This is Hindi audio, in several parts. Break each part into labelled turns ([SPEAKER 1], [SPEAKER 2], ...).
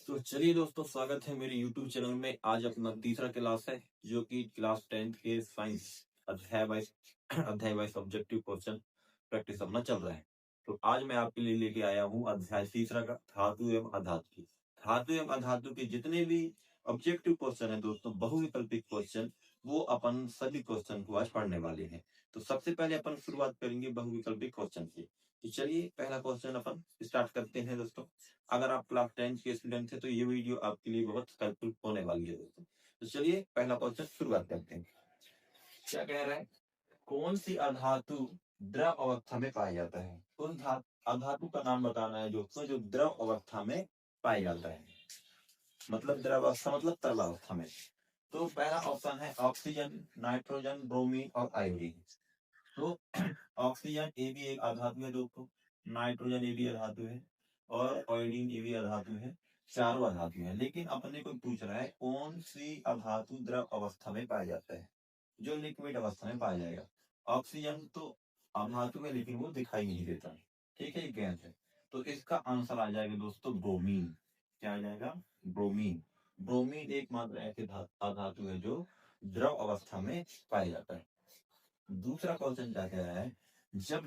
[SPEAKER 1] तो चलिए दोस्तों, स्वागत है मेरे YouTube चैनल में। आज अपना तीसरा क्लास है, जो कि क्लास 10th के साइंस अध्याय वाइज ऑब्जेक्टिव क्वेश्चन प्रैक्टिस अपना चल रहा है। तो आज मैं आपके लिए लेके आया हूँ अध्याय तीसरा का धातु एवं अधातु की। धातु एवं अधातु के जितने भी ऑब्जेक्टिव क्वेश्चन है दोस्तों, बहुविकल्पिक क्वेश्चन, वो अपन सभी क्वेश्चन को आज पढ़ने वाले हैं। तो सबसे पहले अपन शुरुआत करेंगे बहुविकल्पिक क्वेश्चन से। तो चलिए पहला क्वेश्चन अपन स्टार्ट करते हैं दोस्तों। अगर आप क्लास 10 के स्टूडेंट हैं तो ये वीडियो आपके लिए बहुत हेल्पफुल होने वाली है दोस्तों। तो चलिए पहला क्वेश्चन शुरुआत करते हैं। क्या कह रहा है? कौन सी अधातु द्रव अवस्था में पाया जाता है? उस अधातु का नाम बताना है दोस्तों, जो द्रव अवस्था में पाया जाता है। मतलब द्रव अवस्था मतलब तरल अवस्था में। तो पहला ऑप्शन है ऑक्सीजन, नाइट्रोजन, ब्रोमीन और आयोडीन। तो ऑक्सीजन ये भी एक अधातु है दोस्तों, नाइट्रोजन ये भी अधातु है, और आयोडीन ये भी अधातु है। चारों अधातु है। लेकिन अपने को पूछ रहा है कौन सी अधातु द्रव अवस्था में पाया जाता है, जो लिक्विड अवस्था में पाया जाएगा। ऑक्सीजन तो अधातु है लेकिन वो दिखाई नहीं देता। ठीक है, गैस है। तो इसका आंसर आ जाएगा दोस्तों ब्रोमीन। क्या आ जाएगा? ब्रोमीन। ब्रोमीन एकमात्र ऐसे अधातु है जो द्रव अवस्था में पाया जाता है। दूसरा क्वेश्चन क्या कह रहा है? जब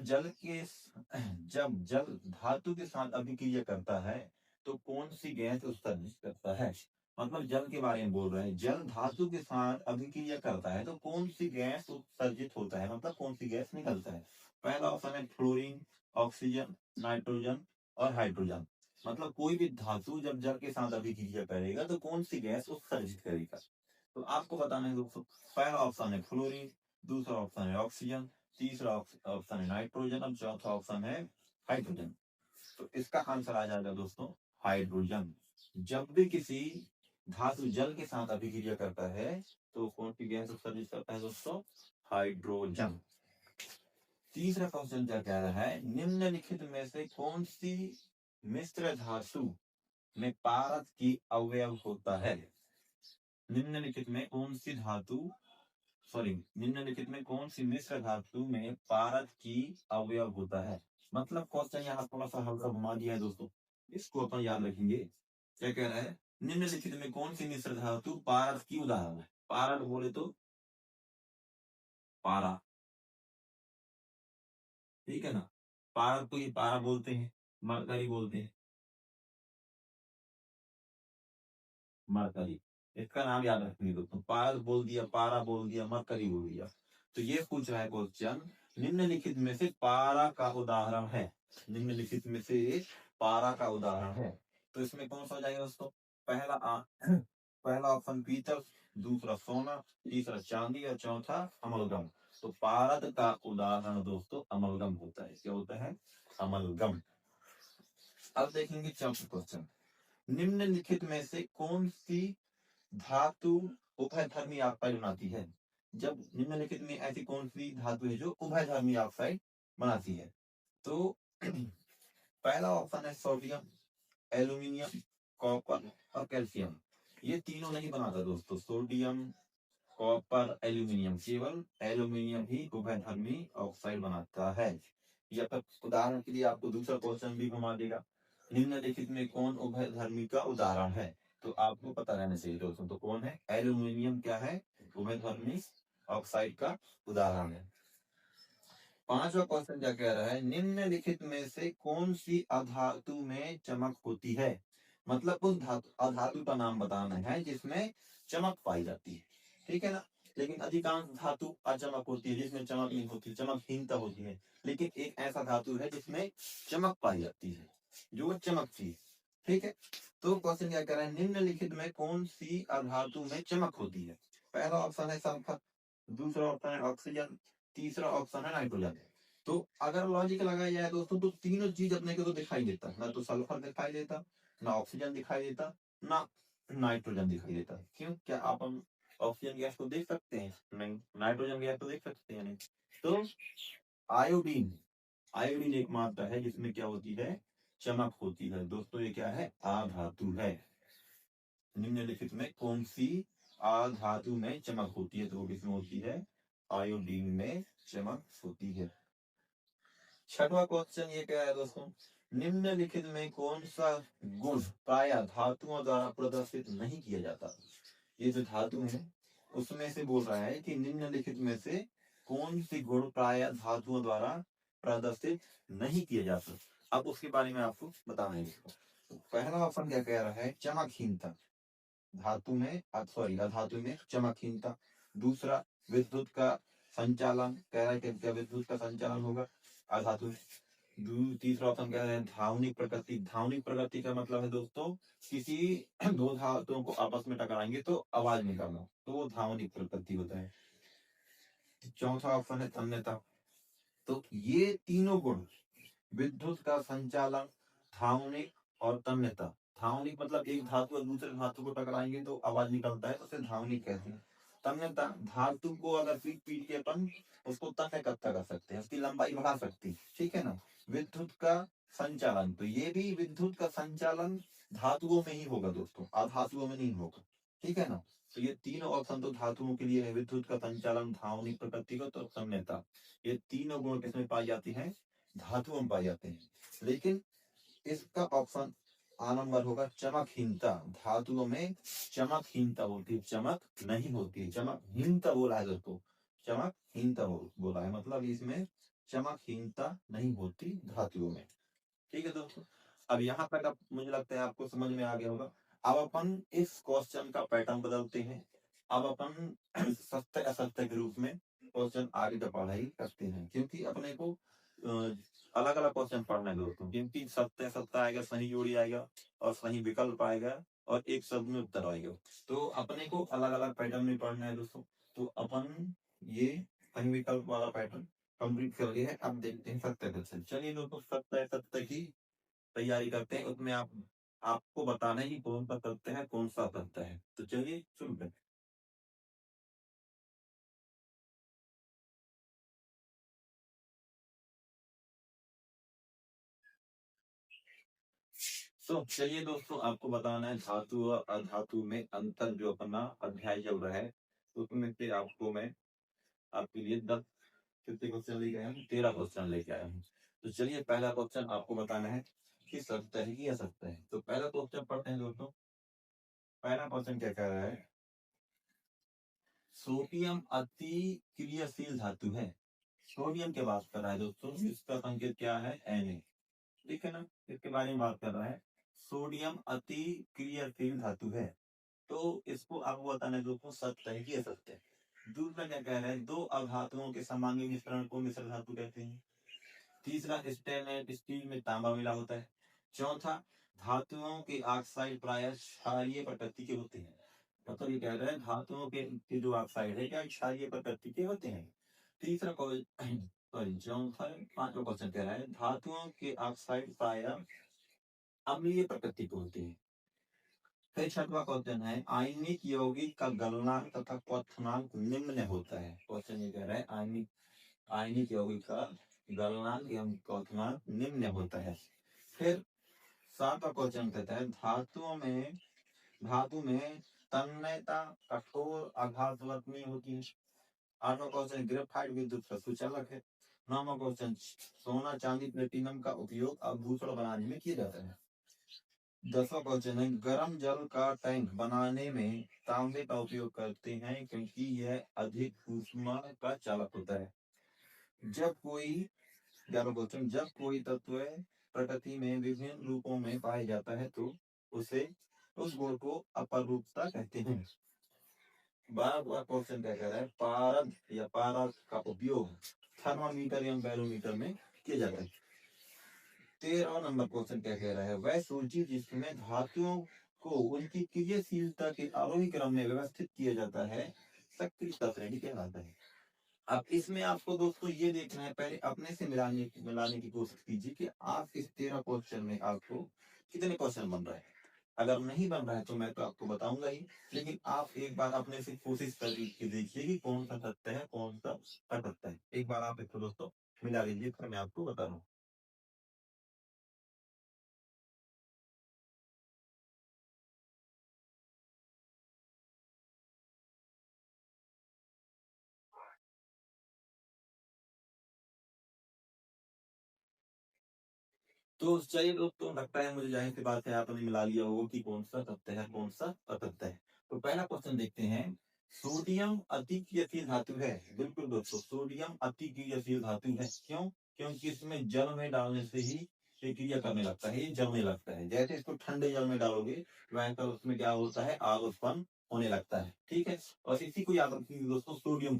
[SPEAKER 1] जब जल धातु के साथ अभिक्रिया करता है तो कौन सी गैस उत्सर्जित करता है? मतलब जल के बारे में बोल रहे हैं। जल धातु के साथ अभिक्रिया करता है तो कौन सी गैस उत्सर्जित होता है, मतलब कौन सी गैस निकलता है? पहला ऑप्शन है फ्लोरीन, ऑक्सीजन, नाइट्रोजन और हाइड्रोजन। मतलब कोई भी धातु जब जल के साथ अभिक्रिया करेगा तो कौन सी गैस उत्सर्जित करेगा? तो आपको बताना है दोस्तों। पहला ऑप्शन है फ्लोरीन, दूसरा ऑप्शन है ऑक्सीजन, तीसरा ऑप्शन है नाइट्रोजन और चौथा ऑप्शन है हाइड्रोजन। तो इसका आंसर आ जाएगा दोस्तों हाइड्रोजन। जब भी किसी धातु जल के साथ अभिक्रिया करता है तो कौन सी गैस उत्सर्जित करता है दोस्तों? हाइड्रोजन। तीसरा क्वेश्चन क्या कह रहा है? निम्नलिखित में से कौन सी मिश्र धातु में पारद की अवयव होता है? निम्नलिखित में कौन सी धातु निम्नलिखित में कौन सी मिश्र धातु में पारद की अवयव होता है? मतलब क्वेश्चन यहाँ थोड़ा सा हल्का घुमा दिया है दोस्तों, इसको अपन याद रखेंगे। क्या कह रहा है? निम्नलिखित में कौन सी मिश्र धातु पारद की उदाहरण है? पारद बोले तो पारा, ठीक है ना। पारद को ये पारा बोलते हैं, मरकरी बोलते हैं, मरकरी। इसका नाम याद रखेंगे दोस्तों। पारद बोल दिया, पारा बोल दिया, मरकरी बोल दिया। तो ये पूछ रहा है क्वेश्चन, निम्नलिखित में से पारा का उदाहरण है। निम्नलिखित में से पारा का उदाहरण है। तो इसमें कौन सा हो जाएगा दोस्तों? पहला ऑप्शन पीतल, दूसरा सोना, तीसरा चांदी और चौथा अमलगम। तो पारद का उदाहरण दोस्तों अमलगम होता है। क्या होता है? अमलगम। अब देखेंगे चौथा क्वेश्चन। निम्नलिखित में से कौन सी धातु उभयधर्मी ऑक्साइड बनाती है? जब निम्नलिखित में ऐसी कौन सी धातु है जो उभयधर्मी ऑक्साइड बनाती है? तो पहला ऑप्शन है सोडियम, एल्यूमिनियम, कॉपर और कैल्शियम। ये तीनों नहीं बनाता दोस्तों, सोडियम, कॉपर, एल्यूमिनियम। केवल एल्यूमिनियम ही उभयधर्मी ऑक्साइड बनाता है। या फिर उदाहरण के लिए आपको दूसरा क्वेश्चन भी घुमा देगा, निम्नलिखित में कौन उभयधर्मी का उदाहरण है? तो आपको पता रहना चाहिए दोस्तों, तो कौन है? एल्यूमिनियम क्या है? उभयधर्मी ऑक्साइड का उदाहरण है। पांचवा क्वेश्चन क्या कह रहा है? निम्नलिखित में से कौन सी अधातु में चमक होती है? मतलब उस अधातु का नाम बताना है जिसमें चमक पाई जाती है। ठीक है ना। लेकिन अधिकांश धातु अचमक होती है, जिसमें चमक नहीं होती, चमकहीनता होती है। लेकिन एक ऐसा धातु है जिसमें चमक पाई जाती है, जो चमकती है। ठीक है। तो क्वेश्चन क्या कह रहा है? निम्नलिखित में कौन सी अधातु में चमक होती है? पहला ऑप्शन है सल्फर, दूसरा ऑप्शन है ऑक्सीजन, तीसरा ऑप्शन है नाइट्रोजन। तो अगर लॉजिक लगाया जाए दोस्तों तो तीनों चीज अपने को तो दिखाई देता, ना तो सल्फर दिखाई देता, ना ऑक्सीजन दिखाई देता, ना नाइट्रोजन दिखाई देता। क्यों? क्या आप हम ऑक्सीजन गैस को देख सकते हैं? नहीं। नाइट्रोजन गैस को देख सकते हैं? नहीं। तो आयोडीन, आयोडीन एक मात्रा है जिसमें क्या होती है? चमक होती है दोस्तों। ये क्या है? अधातु है। निम्नलिखित में कौन सी अधातु में चमक होती है? तो किसमें होती है? आयोडीन में चमक होती है। छठवां क्वेश्चन ये क्या है दोस्तों? निम्नलिखित में कौन सा गुण प्राय धातुओं द्वारा प्रदर्शित नहीं किया जाता। ये जो धातु है उसमें से बोल रहा है कि निम्नलिखित में से कौन सी गुण प्राय धातुओं द्वारा प्रदर्शित नहीं किया जाता। अब उसके बारे में आपको बताना है। तो पहला ऑप्शन क्या कह रहा है, चमकहीनता, धातु में सॉरी अधातु में चमकहीनता। दूसरा, विद्युत का संचालन, कह रहा है कि क्या विद्युत का संचालन होगा अधातु में। तीसरा ऑप्शन कह रहे हैं धावनिक प्रकृति। धावनिक प्रकृति का मतलब है दोस्तों किसी दो धातुओं को आपस में टकराएंगे तो आवाज निकालना, तो वो धावनिक प्रकृति होता है। चौथा ऑप्शन है तन्यता। तो ये तीनों गुण, विद्युत का संचालन, धावनिक और तन्यता। धावनिक मतलब एक धातु और दूसरे धातु को टकराएंगे तो आवाज निकलता है, उसे धावनिक कहते हैं। तन्यता, धातु को अगर पीट पीट के अपन उसको तन्य इकट्ठा कर सकते हैं, उसकी लंबाई बढ़ा सकती है, ठीक है ना। विद्युत का संचालन, तो ये भी विद्युत का संचालन धातुओं में ही होगा दोस्तों, अधातुओं में नहीं होगा, ठीक है ना। तो ये तीनों ऑप्शन तो धातुओं के लिए है, विद्युत का संचालन, धावनिक प्रकृति को, तो तन्यता। ये तीनों गुण किसमें पाई जाती है, धातुओं में पाए जाते हैं। लेकिन इसका ऑप्शन आ नंबर होगा चमकहीनता। धातुओं में चमकहीनता होती है, चमक नहीं होती है, चमकहीनता बोला है दोस्तों, चमकहीनता बोला है, मतलब इसमें चमकहीनता नहीं होती धातुओं में, ठीक है दोस्तों। अब यहाँ तक अब मुझे लगता है आपको समझ में आ गया होगा। अब अपन इस क्वेश्चन का पैटर्न बदलते हैं। अब अपन सत्य असत्य के रूप में क्वेश्चन आगे का पढ़ाई करते हैं, क्योंकि अपने को अलग अलग क्वेश्चन पढ़ना है दोस्तों, क्योंकि सत्य असत्य आएगा, सही जोड़ी आएगा और सही विकल्प आएगा और एक शब्द में उत्तर आएगा। तो अपने को अलग अलग पैटर्न में पढ़ना है दोस्तों। तो अपन ये सही विकल्प वाला पैटर्न कंप्लीट कर लिया है। अब देखते हैं सत्य क्वेश्चन। चलिए दोस्तों, सत्य सत्य की तैयारी करते हैं। उसमें आपको बताना है कि कौन सा सत्य है कौन सा असत्य है। तो चलिए शुरू करते हैं। तो चलिए दोस्तों, आपको बताना है धातु और अधातु में अंतर, जो अपना अध्याय चल रहा है उसमें से आपको मैं आपके लिए 10 कितने क्वेश्चन लेके आया हूँ, 13 क्वेश्चन लेके आया हूँ। तो चलिए पहला क्वेश्चन आपको बताना है कि सत्य है कि असत्य है। तो पहला क्वेश्चन पढ़ते हैं दोस्तों। पहला क्वेश्चन क्या कह रहा है, सोडियम अति क्रियाशील धातु है। सोडियम की बात कर रहा है दोस्तों, इसका संकेत क्या है, Na, ठीक है ना। इसके बारे में बात कर रहा है, सोडियम अति क्रियाशील धातु है। तो इसको आपको बताना है दोस्तों सत्य है कि असत्य है। दूसरा क्या कह रहा है, दो अधातुओं के समांगी मिश्रण को मिश्र धातु कहते हैं। तीसरा, स्टेनलेस स्टील में तांबा मिला होता है। चौथा, धातुओं के ऑक्साइड प्रायः क्षारीय प्रकृति के होते हैं। मतलब ये कह रहा है धातुओं के जो ऑक्साइड है क्या क्षारीय प्रकृति के होते हैं। तीसरा सॉरी चौथा, पांचवा क्वेश्चन कह रहा है धातुओं के ऑक्साइड प्रायः अम्लीय प्रकृति के होते हैं। फिर छठवा क्वेश्चन है, आयनिक यौगिक का गलनांक तथा क्वथनांक निम्न होता है। क्वेश्चन ये कह रहा है आयनिक यौगिक का गलनांक एवं क्वथनांक निम्न होता है। फिर सातवां क्वेश्चन कहता है धातु में तन्यता कठोर आघातवत में होती है। आठवां क्वेश्चन, ग्रेफाइट विद्युत का सुचालक है। नौवां क्वेश्चन, सोना चांदी प्लेटिनम का उपयोग आभूषण बनाने में किया जाता है। 10वां क्वेश्चन है, गर्म जल का टैंक बनाने में तांबे का उपयोग करते हैं क्योंकि यह अधिक ऊष्मा का चालक होता है। जब कोई 11वां क्वेश्चन, जब कोई तत्व प्रकृति में विभिन्न रूपों में पाया जाता है तो उसे उस गुण को अपरूपता कहते हैं। 12वां क्वेश्चन क्या कह रहा है, पारद या पारा का उपयोग थर्मामीटर या बैरोमीटर में किया जाता है। 13वां नंबर क्वेश्चन क्या कह रहा है, वह सूची जिसमें धातुओं को उनकी क्रियाशीलता के आरोही क्रम में व्यवस्थित किया जाता है सक्रियता श्रेणी कहलाता है। अब इसमें आपको दोस्तों ये देखना है, पहले अपने से मिलाने की कोशिश कीजिए कि आप इस 13 क्वेश्चन में आपको कितने क्वेश्चन बन रहे हैं। अगर नहीं बन रहा है तो मैं तो आपको बताऊंगा ही, लेकिन आप एक बार अपने से कोशिश करके देखिए कि कौन सा सत्य है कौन सा असत्य है। एक बार आप इसको दोस्तों मिला लीजिए, फिर मैं आपको बता रहा हूँ। तो चलिए दोस्तों, लगता है मुझे जाहिर सी बात है आपने मिला लिया होगा कि कौन सा तथ्य है कौन सा अतथ्य है। तो पहला क्वेश्चन देखते हैं। सोडियम अति क्रियाशील धातु है। बिल्कुल दोस्तों, सोडियम अति क्रियाशील धातु है। क्यों? क्योंकि इसमें जल में डालने से ही ये क्रिया करने लगता है, ये जलने लगता है। जैसे इसको ठंडे जल में डालोगे वैसा उसमें क्या होता है, आग उत्पन्न होने लगता है। ठीक है। और इसी को याद रखेंगे दोस्तों, सोडियम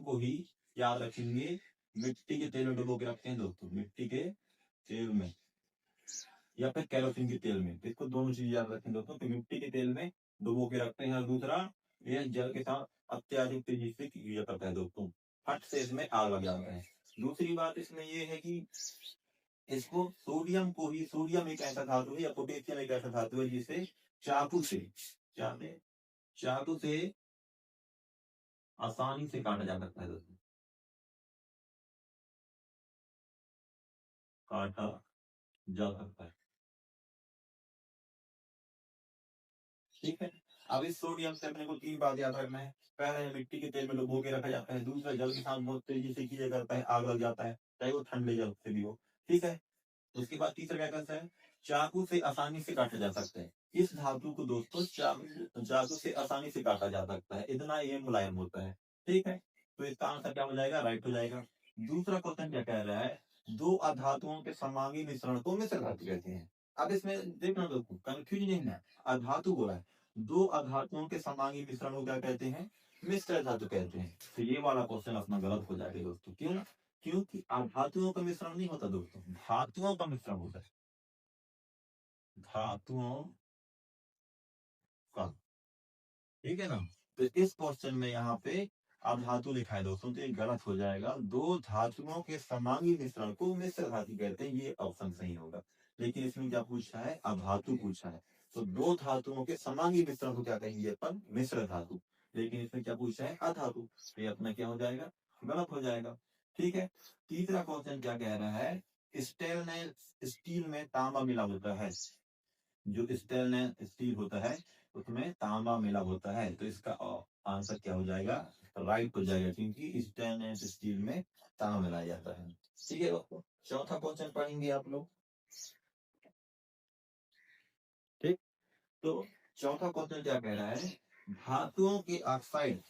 [SPEAKER 1] को ही याद रखेंगे। मिट्टी के तेल में डुबो के रखते हैं दोस्तों, मिट्टी के तेल में या फिर कैरोसिन के तेल में। तो इसको दोनों चीज याद रखें दोस्तों कि मिट्टी के तेल में डुबो के रखते हैं। और दूसरा, यह जल के साथ अत्याधिक तेजी से क्रिया करता है दोस्तों, फट से इसमें आग लग जाता है। दूसरी बात इसमें यह है कि इसको सोडियम एक ऐसा धातु है या पोटेशियम एक ऐसा धातु है जिसे चाकू से चाकू से आसानी से काटा जा सकता है दोस्तों, काटा जा सकता है। ठीक है। अब इस सोडियम से अपने को तीन बात याद रखना है। पहला है मिट्टी के तेल में डुबो के रखा जाता है। दूसरा, जल के साथ बहुत तेजी से क्रिया करता है, आग लग जाता है, चाहे वो ठंडे जल से भी हो। ठीक है। उसके बाद तीसरा क्या करता है, चाकू से आसानी से काटा जा सकता है। इस धातु को दोस्तों चाकू से आसानी से काटा जा सकता है, इतना ये मुलायम होता है। ठीक है। तो इसका आंसर क्या हो जाएगा, राइट हो जाएगा। दूसरा क्वेश्चन क्या कह रहा है, दो अधातुओं के समांगी मिश्रण को मिश्र धातु कहते हैं। अब इसमें देखना दोस्तों, कंफ्यूज नहीं है। अधातु बोला है, दो अधातुओं के समांगी मिश्रण को क्या कहते हैं, मिश्र धातु कहते हैं। तो ये वाला क्वेश्चन अपना गलत हो जाएगा दोस्तों। क्यों? क्योंकि धातुओं का मिश्रण नहीं होता दोस्तों, धातुओं का मिश्रण होता है, धातुओं का। ठीक है ना। तो इस क्वेश्चन में यहाँ पे अधातु लिखा है दोस्तों, तो ये गलत हो जाएगा। दो धातुओं के समांगी मिश्रण को मिश्र धातु कहते हैं, ये ऑप्शन सही होगा। लेकिन इसमें क्या पूछा है, अधातु पूछा है। तो दो धातुओं के समांगी मिश्रण को क्या कहेंगे अपन, मिश्र धातु। लेकिन इसमें क्या पूछा है, अधातु। तो ये अपना क्या हो जाएगा, गलत हो जाएगा। ठीक है। तीसरा क्वेश्चन क्या कह रहा है, स्टील में तांबा मिला होता है। जो स्टेनलेस स्टील होता है उसमें तांबा मिला होता है। तो इसका आंसर क्या हो जाएगा, राइट हो जाएगा, क्योंकि स्टेनलेस स्टील में तांबा मिलाया जाता है। ठीक है दोस्तों। चौथा क्वेश्चन पढ़ेंगे आप लोग। ठीक। तो चौथा क्वेश्चन क्या कह रहा है, धातुओं के ऑक्साइड,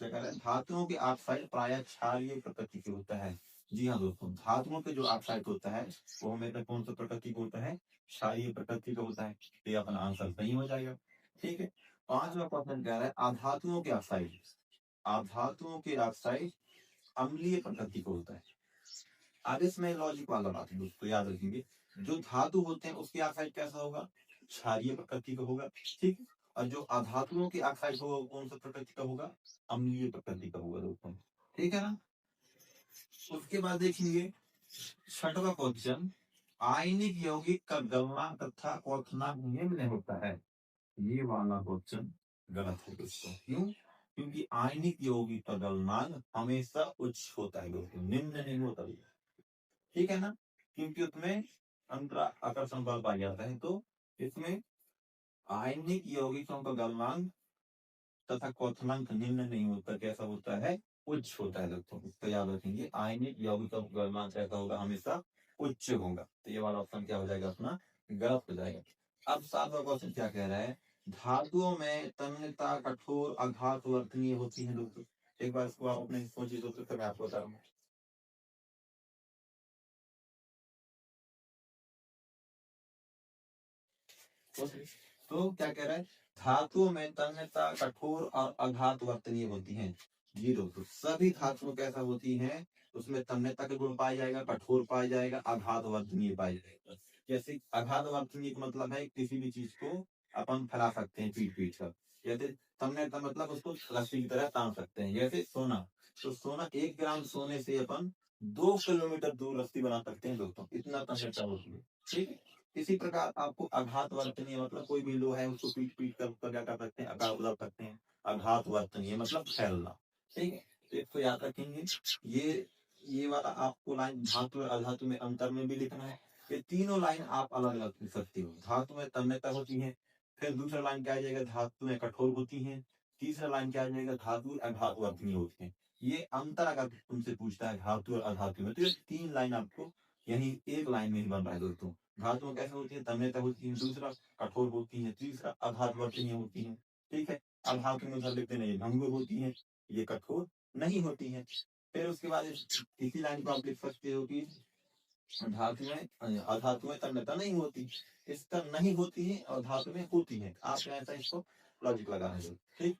[SPEAKER 1] क्या कह रहा है, धातुओं के ऑक्साइड प्रायः क्षारीय प्रकृति के होता है। जी हाँ दोस्तों, धातुओं के जो ऑक्साइड होता है वो हमेशा कौन सा प्रकृति का होता है, क्षारीय प्रकृति का होता है। तो ये अपना आंसर सही हो जाएगा। ठीक है। पांचवा क्वेश्चन कह रहा है, आधातुओं के ऑक्साइड अम्लीय प्रकृति का होता है। अब इसमें लॉजिक वाला बात है दोस्तों, याद रखेंगे। जो धातु होते हैं उसके ऑक्साइड कैसा होगा, क्षारीय प्रकृति का होगा। ठीक। और जो अधातुओं के ऑक्साइड होगा वो कौन सा प्रकृति का होगा, अम्लीय प्रकृति का होगा दोस्तों। ठीक है ना। उसके बाद देखेंगे छठवा क्वेश्चन, आयनिक यौगिक का गलनांक तथा क्वथनांक निम्न होता है। ये वाला क्वेश्चन गलत है दोस्तों। क्यों? क्योंकि आयनिक यौगिक का गलनांक हमेशा उच्च होता है दोस्तों, निम्न नहीं होता। ठीक है ना। क्योंकि उसमें अंतरा आकर्षण बल पाया जाता है। तो इसमें आयनिक यौगिकों का गलनांक तथा क्वथनांक निम्न नहीं होता, कैसा होता है, उच्च होता है दोस्तों। इसको याद रखेंगे, आयनिक यौगिकों का गलनांक कैसा होगा, हमेशा उच्च होगा। तो ये वाला ऑप्शन क्या हो जाएगा अपना, गलत हो जाएगा। अब सातवां क्वेश्चन क्या कह रहा है, धातुओं में तन्यता कठोर आघात वर्तनीय होती है दोस्तों। एक बार इसको आप अपने सोचिए दोस्तों, फिर मैं आपको बता रहा हूँ। तो क्या कह रहा है, धातुओं में तन्यता कठोर और आघात वर्तनीय होती है। जी दोस्तों, सभी धातुओं कैसा होती है, उसमें तन्यता के गुण पाया जाएगा, कठोर पाया जाएगा, आघात वर्तनीय पाया जाएगा। जैसे आघात वर्तनीय का मतलब है किसी भी चीज को अपन फैला सकते हैं पीट पीट कर। जैसे तन्यता मतलब उसको रस्सी की तरह तान सकते हैं। जैसे सोना, तो सोना 1 ग्राम सोने से अपन 2 किलोमीटर दूर रस्सी बना सकते हैं दोस्तों, इतना तन्यता होती है। ठीक है। इसी प्रकार आपको आघात वर्तनीय मतलब कोई भी लोहा है उसको पीट पीट कर उसका क्या कर सकते हैं, आकार बदल सकते हैं। आघात वर्तनीय मतलब फैलना। ठीक है। तो इसको याद रखेंगे। ये ये वाला आपको लाइन धातु और अधातु में अंतर में भी लिखना है। ये तीनों लाइन आप अलग अलग लिख सकते हो। धातु में तन्यता होती है, फिर दूसरा लाइन क्या आ जाएगा, धातु में कठोर होती है, तीसरा लाइन क्या आ जाएगा, धातु आघात वर्तनीय होती है। ये अंतर अगर तुमसे पूछता है धातु और अधातु में, तो ये 3 लाइन आपको यही एक लाइन में ही बन रहा है दोस्तों। धातुएं कैसे होती है? तन्यता होती है, दूसरा कठोर होती है, तीसरा अधातवर्तीय होती है। ठीक है, अधातु में उधर लिखते नहीं, भंगुर होती है, ये कठोर नहीं होती है। फिर उसके बाद इसी लाइन को आप लिख सकते हो कि धातुएं अधातुएं तन्यता नहीं होती, इसका नहीं होती है और धातु में होती है। आप ऐसा इसको लॉजिक लगा रहे हो। ठीक,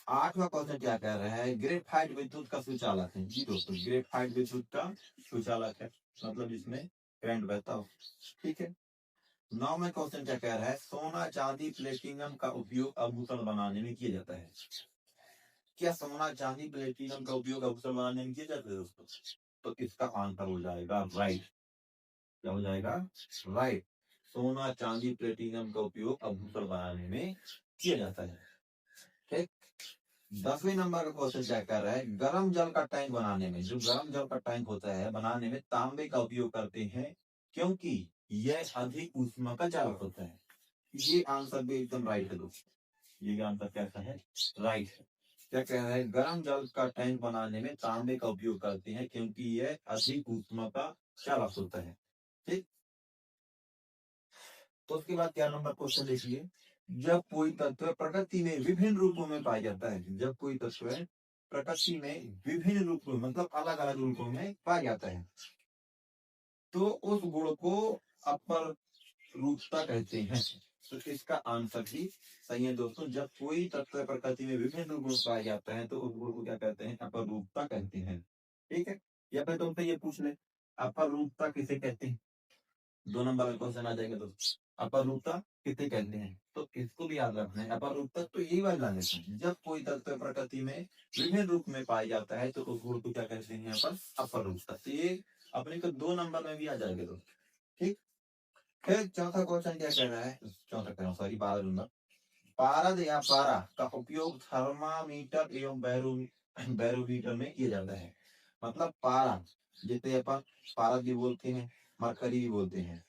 [SPEAKER 1] आठवां क्वेश्चन क्या कह रहा है? ग्रेफाइट विद्युत का सुचालक है। जी दोस्तों, ग्रेफाइट विद्युत का सुचालक है, मतलब इसमें करंट बहता हो। ठीक है, नौवां क्वेश्चन क्या कह रहा है? सोना चांदी प्लेटिनम का उपयोग आभूषण बनाने में किया जाता है। क्या सोना चांदी प्लेटिनम का उपयोग आभूषण बनाने में किया जाता है दोस्तों? तो इसका आंसर हो जाएगा राइट। क्या हो जाएगा? राइट। सोना चांदी प्लेटिनम का उपयोग आभूषण बनाने में किया जाता है। ठीक, 10वें नंबर का क्वेश्चन क्या कर रहा है? गर्म जल का टैंक बनाने में, जो गर्म जल का टैंक होता है बनाने में तांबे का उपयोग करते हैं, क्योंकि यह अधिक ऊष्मा का चालक होता है। ये आंसर भी एकदम राइट है दोस्तों। ये आंसर कैसा है? राइट है। क्या कह रहा है? गर्म जल का टैंक बनाने में तांबे का उपयोग करते हैं, क्योंकि यह अधिक ऊष्मा का चालक होता है। ठीक, तो उसके बाद क्या नंबर क्वेश्चन देखिए? जब कोई तत्व प्रकृति में विभिन्न रूपों में पाया जाता है, जब कोई तत्व प्रकृति में विभिन्न रूपों मतलब अलग अलग रूपों में पाया जाता है, तो उस गुण को अपर रूपता कहते हैं। तो इसका आंसर भी सही है दोस्तों। जब कोई तत्व प्रकृति में विभिन्न रूपों में पाया जाता है तो उस गुण को क्या कहते हैं? अपर रूपता कहते हैं। ठीक है, या फिर तुमसे ये पूछ ले, अपर रूपता किसे कहते हैं? 2 नंबर का क्वेश्चन आ जाएगा दोस्तों। अपर रूपता किसे कहते हैं? तो इसको भी याद रखना है। अपर रूपता तो यही वाला है, जब कोई तत्व प्रकृति में विभिन्न रूप में पाया जाता है तो उस गुण को क्या कहते हैं? अपर रूपता। तो ये अपने को 2 नंबर में भी आ जाएगा दोस्तों। ठीक, फिर चौथा क्वेश्चन क्या कह रहा है? चौथा कह रहा हूँ, सॉरी, 12 नंबर। पारद या पारा का उपयोग थर्मामीटर एवं बैरोमीटर में किया जाता है। मतलब पारा, जिसे अपन पारद भी बोलते हैं, मरकरी भी बोलते हैं।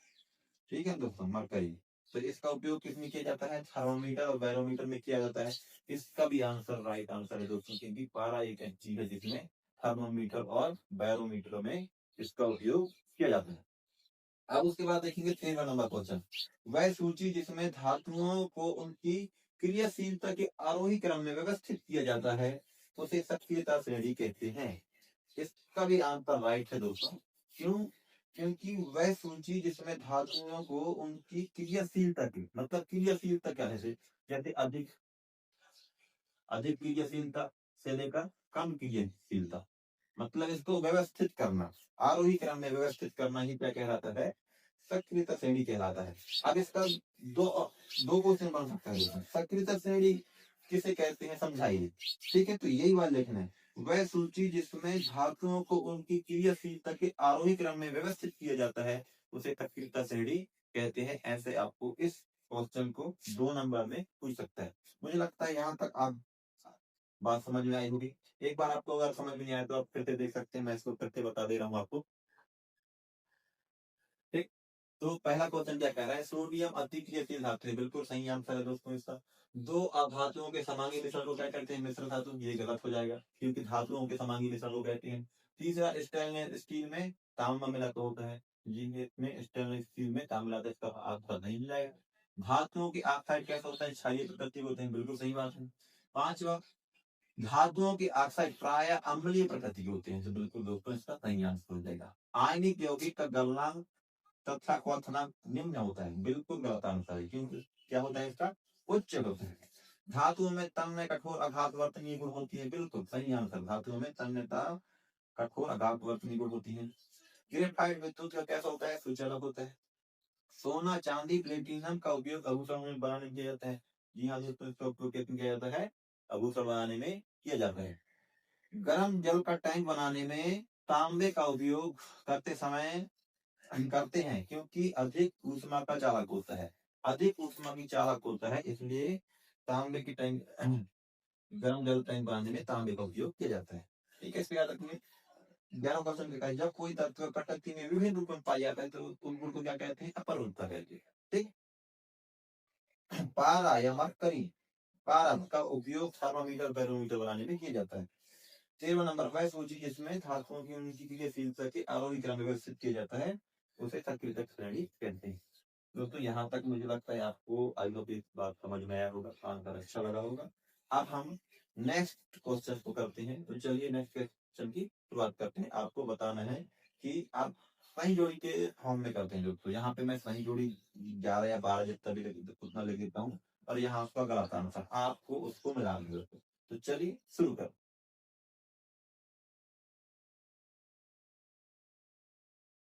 [SPEAKER 1] ठीक है दोस्तों, मरकरी। तो इसका उपयोग किसमें किया जाता है? थर्मोमीटर और बैरोमीटर में किया जाता है। इसका भी आंसर राइट आंसर है दोस्तों, क्योंकि पारा एक ऐसी चीज है जिसमें थर्मोमीटर और बैरोमीटर में इसका उपयोग किया जाता है। अब उसके बाद देखेंगे 13 नंबर क्वेश्चन। वह सूची जिसमें धातुओं को उनकी क्रियाशीलता के आरोही क्रम में व्यवस्थित किया जाता है, उसे सक्रियता श्रेणी कहते हैं। इसका भी आंसर राइट है दोस्तों। क्यों? क्योंकि वह सूची जिसमें धातुओं को उनकी क्रियाशीलता की, मतलब क्रियाशीलता क्या है? जैसे अधिक अधिक क्रियाशीलता से लेकर कम क्रियाशीलता, मतलब इसको व्यवस्थित करना, आरोही क्रम में व्यवस्थित करना ही क्या कहलाता है? सक्रियता श्रेणी कहलाता है। अब इसका दो दो क्वेश्चन बन सकता है दोस्तों। सक्रियता श्रेणी किसे कहते हैं, समझाइए। ठीक है, तो यही बात लिखना है। वह सूची जिसमें धातुओं को उनकी क्रियाशीलता के आरोही क्रम में व्यवस्थित किया जाता है, उसे सक्रियता श्रेणी कहते हैं। ऐसे आपको इस क्वेश्चन को 2 नंबर में पूछ सकता है। मुझे लगता है यहाँ तक आप बात समझ में आई होगी। एक बार आपको अगर समझ में नहीं आया तो आप फिर से देख सकते हैं, मैं इसको फिर से बता दे रहा हूँ आपको। ठीक, तो पहला क्वेश्चन क्या कह रहा है? सोडियम अति क्रियाशील धातु है। बिल्कुल सही आंसर है दोस्तों इसका। दो अधातुओं के समांगी मिश्रण को क्या कहते हैं? मिश्र धातु। ये गलत हो जाएगा, क्योंकि धातुओं के समांगी मिश्रण को कहते हैं। तीसरा, स्टेनलेस स्टील में तांबा मिलाता होता है। जी, इसमें स्टेनलेस स्टील में तांबा मिलाता है, इसका आंसर नहीं मिल जाएगा। धातुओं की ऑक्साइड कैसा होता है? क्षारीय प्रकृति के होते हैं। बिल्कुल सही बात है। पांचवा, धातुओं के ऑक्साइड प्राय अम्लीय प्रकृति के होते हैं। तो बिल्कुल दोस्तों इसका सही आंसर हो जाएगा। आयनिक यौगिक का गलनांक तथा क्वथनांक निम्न होता है। बिल्कुल गलत आंसर है, क्योंकि क्या होता है इसका? उच्च होता है। धातुओं में तन्य कठोर आघात वर्तनीय गुण होती है। बिल्कुल सही आंसर, धातुओं में तन्यता कठोर आघात वर्तनीय गुण होती है। ग्रेफाइट विद्युत का कैसा होता है? सुचालक होता है। सोना चांदी प्लेटिनम का उपयोग आभूषण में बनाने में किया जाता है। जी हाँ दोस्तों, इसका उपयोग किया जाता है? आभूषण बनाने में किया जाता है। गर्म जल का टैंक बनाने में तांबे का उपयोग करते समय करते हैं, क्योंकि अधिक ऊष्मा का चालक होता है। अधिक ऊष्मा की चालक होता है, इसलिए तांबे की टैंक गर्म जल टैंक बनाने में तांबे का उपयोग किया जाता है। ठीक है, इसको याद रखिए। 11 क्वेश्चन का है, जब कोई तत्व प्रकृति में विभिन्न रूप में पाया जाता है तो उन गुण को क्या कहते हैं? अपर रूपता कहते हैं। ठीक, पारा या मरकरी, पारा का उपयोग थर्मामीटर बैरोमीटर बनाने में किया जाता है। 13वां नंबर वह सूची जिसमें धातुओं की उनकी क्रियाशीलता के आरोही क्रम में व्यवस्थित किया जाता है उसे सक्रियता श्रेणी कहते हैं। दोस्तों यहाँ तक मुझे लगता है आपको आई होप इस बात समझ में आया होगा, आंसर अच्छा लगा होगा। अब हम नेक्स्ट क्वेश्चन को करते हैं। तो चलिए नेक्स्ट क्वेश्चन की शुरुआत करते हैं। आपको बताना है कि आप सही जोड़ी के फॉर्म में करते हैं दोस्तों। यहाँ पे मैं सही जोड़ी 11 या 12 जितना भी उतना लिख देता हूँ और यहाँ उसका गलत आंसर आपको उसको मिलाना है दोस्तों। तो चलिए शुरू करते हैं।